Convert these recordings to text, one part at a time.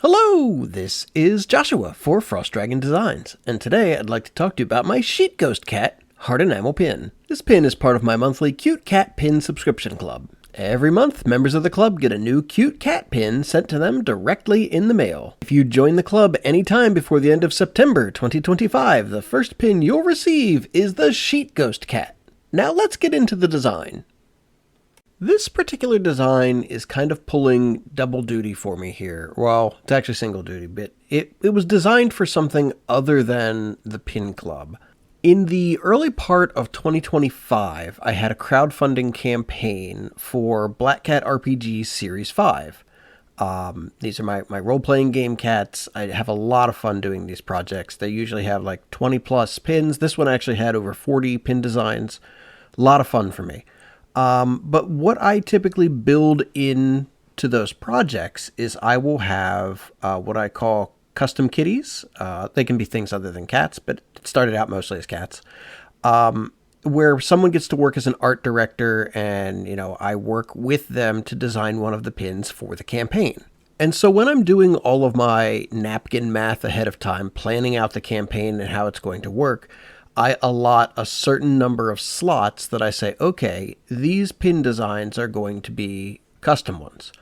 Hello, this is Joshua for Frost Dragon Designs, and today I'd like to talk to you about my Sheet Ghost Cat Heart Enamel pin. This pin is part of my monthly Cute Cat Pin subscription club. Every month, members of the club get a new cute cat pin sent to them directly in the mail. If you join the club anytime before the end of September 2025, the first pin you'll receive is the Sheet Ghost Cat. Now let's get into the design. This particular design is kind of pulling double duty for me here. Well, it's actually single duty, but it was designed for something other than the pin club. In the early part of 2025, I had a crowdfunding campaign for Black Cat RPG Series 5. These are my role-playing game cats. I have a lot of fun doing these projects. They usually have like 20 plus pins. This one actually had over 40 pin designs. A lot of fun for me. But what I typically build into those projects is I will have what I call custom kitties. They can be things other than cats, but it started out mostly as cats, where someone gets to work as an art director and, I work with them to design one of the pins for the campaign. And so when I'm doing all of my napkin math ahead of time, planning out the campaign and how it's going to work, I allot a certain number of slots that I say, okay, these pin designs are going to be custom ones.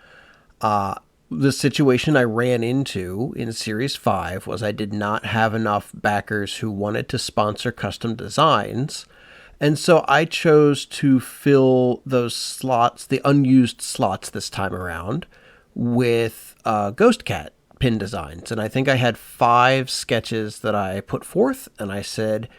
The situation I ran into in Series 5 was I did not have enough backers who wanted to sponsor custom designs. And so I chose to fill those slots, the unused slots this time around, with Ghost Cat pin designs. And I think I had 5 sketches that I put forth, and I said,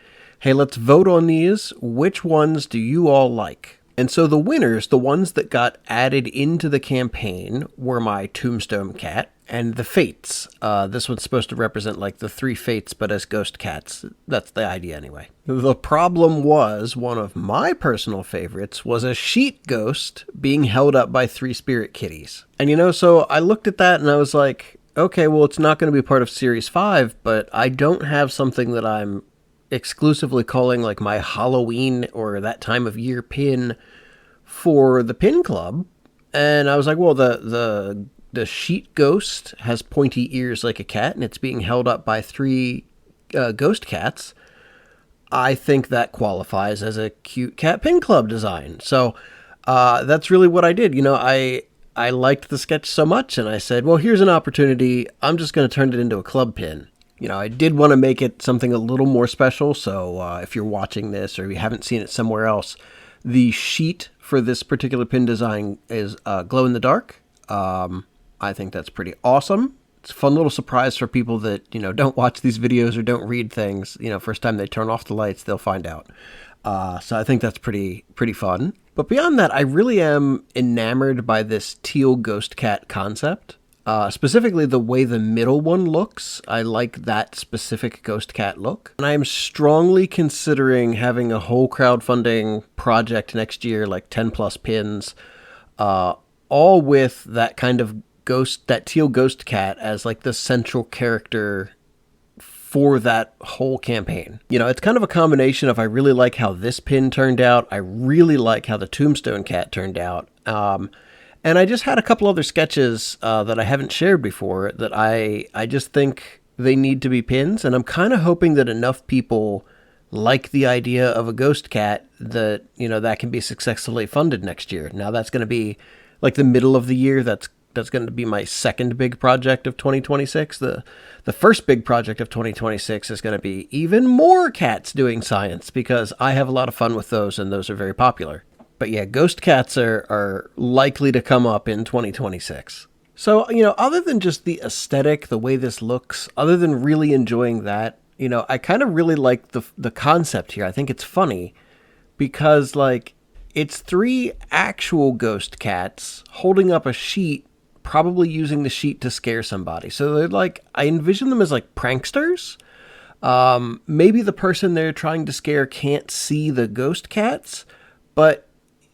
hey, let's vote on these. Which ones do you all like? And so the winners, the ones that got added into the campaign, were my Tombstone Cat and the Fates. This one's supposed to represent like the 3 Fates, but as ghost cats. That's the idea anyway. The problem was, one of my personal favorites was a sheet ghost being held up by 3 spirit kitties. And so I looked at that and I was like, okay, well, it's not going to be part of Series 5, but I don't have something that I'm exclusively calling like my Halloween or that time of year pin for the pin club. And I was like, well, the sheet ghost has pointy ears like a cat and it's being held up by 3 ghost cats. I think that qualifies as a cute cat pin club design. So that's really what I did. I liked the sketch so much and I said, well, here's an opportunity. I'm just going to turn it into a club pin. I did want to make it something a little more special, so if you're watching this or you haven't seen it somewhere else, the sheet for this particular pin design is glow-in-the-dark. I think that's pretty awesome. It's a fun little surprise for people that, don't watch these videos or don't read things. First time they turn off the lights, they'll find out. So I think that's pretty fun. But beyond that, I really am enamored by this teal ghost cat concept. Specifically the way the middle one looks. I like that specific ghost cat look. And I am strongly considering having a whole crowdfunding project next year, like 10 plus pins, all with that kind of ghost, that teal ghost cat as like the central character for that whole campaign. It's kind of a combination of I really like how this pin turned out. I really like how the Tombstone Cat turned out. And I just had a couple other sketches that I haven't shared before that I just think they need to be pins. And I'm kind of hoping that enough people like the idea of a ghost cat that, that can be successfully funded next year. Now that's going to be like the middle of the year. That's going to be my second big project of 2026. The first big project of 2026 is going to be even more cats doing science because I have a lot of fun with those and those are very popular. But yeah, ghost cats are likely to come up in 2026. So, other than just the aesthetic, the way this looks, other than really enjoying that, I kind of really like the concept here. I think it's funny because, it's 3 actual ghost cats holding up a sheet, probably using the sheet to scare somebody. So they're I envision them as pranksters. Maybe the person they're trying to scare can't see the ghost cats, but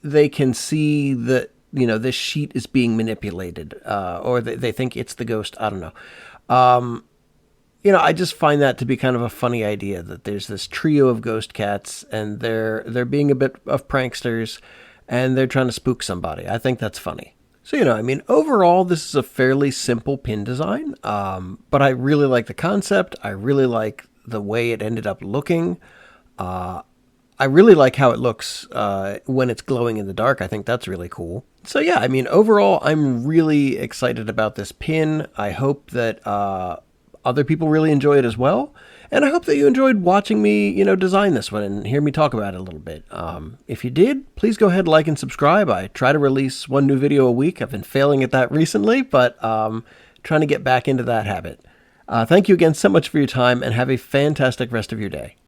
they can see that, this sheet is being manipulated, or they think it's the ghost. I don't know. I just find that to be kind of a funny idea that there's this trio of ghost cats and they're being a bit of pranksters and they're trying to spook somebody. I think that's funny. So, I mean, overall, this is a fairly simple pin design, but I really like the concept. I really like the way it ended up looking. I really like how it looks when it's glowing in the dark. I think that's really cool. So yeah, I mean, overall, I'm really excited about this pin. I hope that other people really enjoy it as well. And I hope that you enjoyed watching me, design this one and hear me talk about it a little bit. If you did, please go ahead, like, and subscribe. I try to release one new video a week. I've been failing at that recently, but trying to get back into that habit. Thank you again so much for your time, and have a fantastic rest of your day.